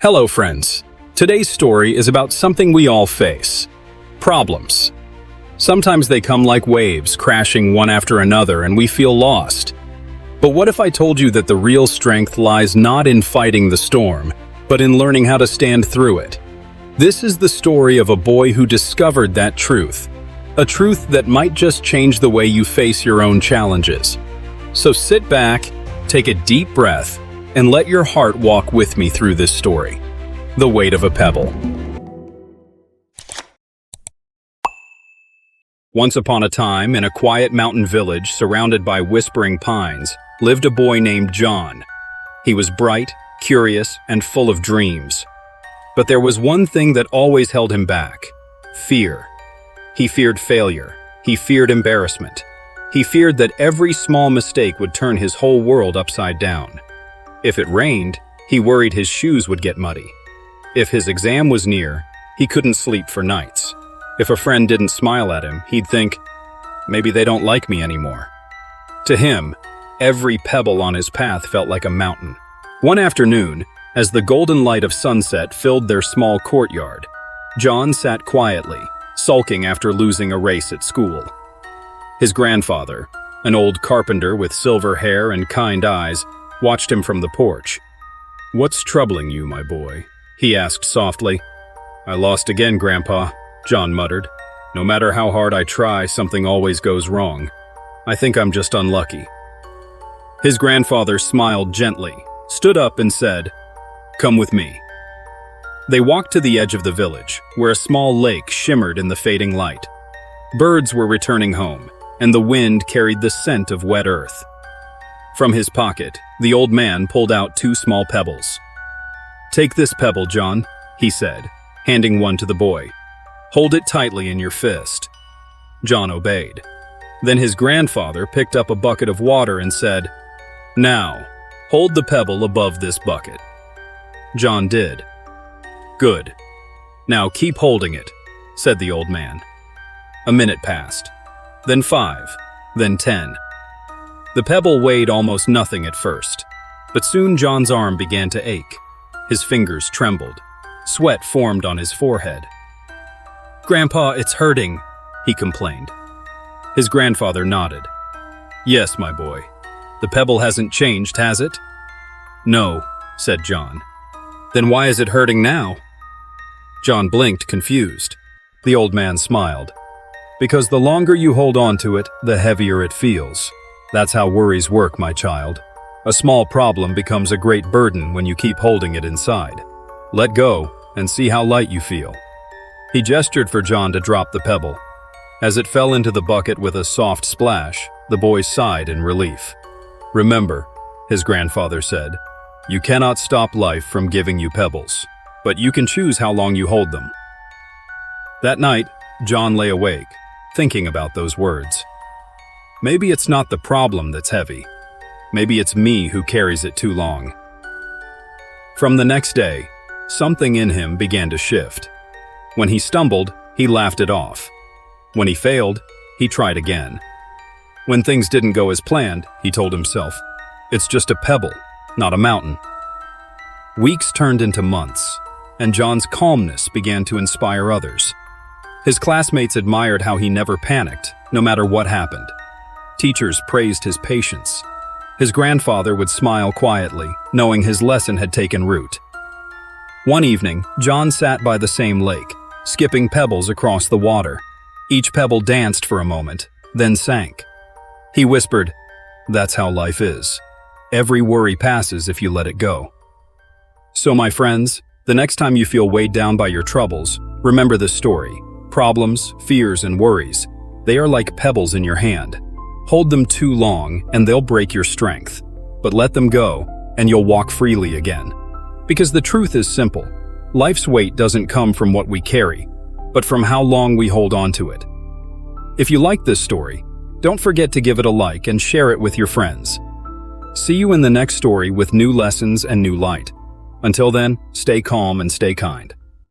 Hello, friends. Today's story is about something we all face: problems. Sometimes they come like waves, crashing one after another, and we feel lost. But what if I told you that the real strength lies not in fighting the storm, but in learning how to stand through it? This is the story of a boy who discovered that truth, a truth that might just change the way you face your own challenges. So sit back, take a deep breath, and let your heart walk with me through this story. The Weight of a Pebble. Once upon a time, in a quiet mountain village surrounded by whispering pines, lived a boy named John. He was bright, curious, and full of dreams. But there was one thing that always held him back: fear. He feared failure. He feared embarrassment. He feared that every small mistake would turn his whole world upside down. If it rained, he worried his shoes would get muddy. If his exam was near, he couldn't sleep for nights. If a friend didn't smile at him, he'd think, maybe they don't like me anymore. To him, every pebble on his path felt like a mountain. One afternoon, as the golden light of sunset filled their small courtyard, John sat quietly, sulking after losing a race at school. His grandfather, an old carpenter with silver hair and kind eyes, watched him from the porch. "What's troubling you, my boy?" he asked softly. "I lost again, Grandpa," John muttered. "No matter how hard I try, something always goes wrong. I think I'm just unlucky." His grandfather smiled gently, stood up and said, "Come with me." They walked to the edge of the village, where a small lake shimmered in the fading light. Birds were returning home, and the wind carried the scent of wet earth. From his pocket, the old man pulled out 2 small pebbles. "Take this pebble, John," he said, handing one to the boy. "Hold it tightly in your fist." John obeyed. Then his grandfather picked up a bucket of water and said, "Now, hold the pebble above this bucket." John did. "Good. Now keep holding it," said the old man. A minute passed, then 5, then 10. The pebble weighed almost nothing at first, but soon John's arm began to ache. His fingers trembled. Sweat formed on his forehead. "Grandpa, it's hurting," he complained. His grandfather nodded. "Yes, my boy. The pebble hasn't changed, has it?" "No," said John. "Then why is it hurting now?" John blinked, confused. The old man smiled. "Because the longer you hold on to it, the heavier it feels. That's how worries work, my child. A small problem becomes a great burden when you keep holding it inside. Let go and see how light you feel." He gestured for John to drop the pebble. As it fell into the bucket with a soft splash, the boy sighed in relief. "Remember," his grandfather said, "you cannot stop life from giving you pebbles, but you can choose how long you hold them." That night, John lay awake, thinking about those words. Maybe it's not the problem that's heavy. Maybe it's me who carries it too long. From the next day, something in him began to shift. When he stumbled, he laughed it off. When he failed, he tried again. When things didn't go as planned, he told himself, "It's just a pebble, not a mountain." Weeks turned into months, and John's calmness began to inspire others. His classmates admired how he never panicked, no matter what happened. Teachers praised his patience. His grandfather would smile quietly, knowing his lesson had taken root. One evening, John sat by the same lake, skipping pebbles across the water. Each pebble danced for a moment, then sank. He whispered, "That's how life is. Every worry passes if you let it go." So, my friends, the next time you feel weighed down by your troubles, remember this story. Problems, fears, and worries, they are like pebbles in your hand. Hold them too long and they'll break your strength. But let them go and you'll walk freely again. Because the truth is simple. Life's weight doesn't come from what we carry, but from how long we hold on to it. If you like this story, don't forget to give it a like and share it with your friends. See you in the next story with new lessons and new light. Until then, stay calm and stay kind.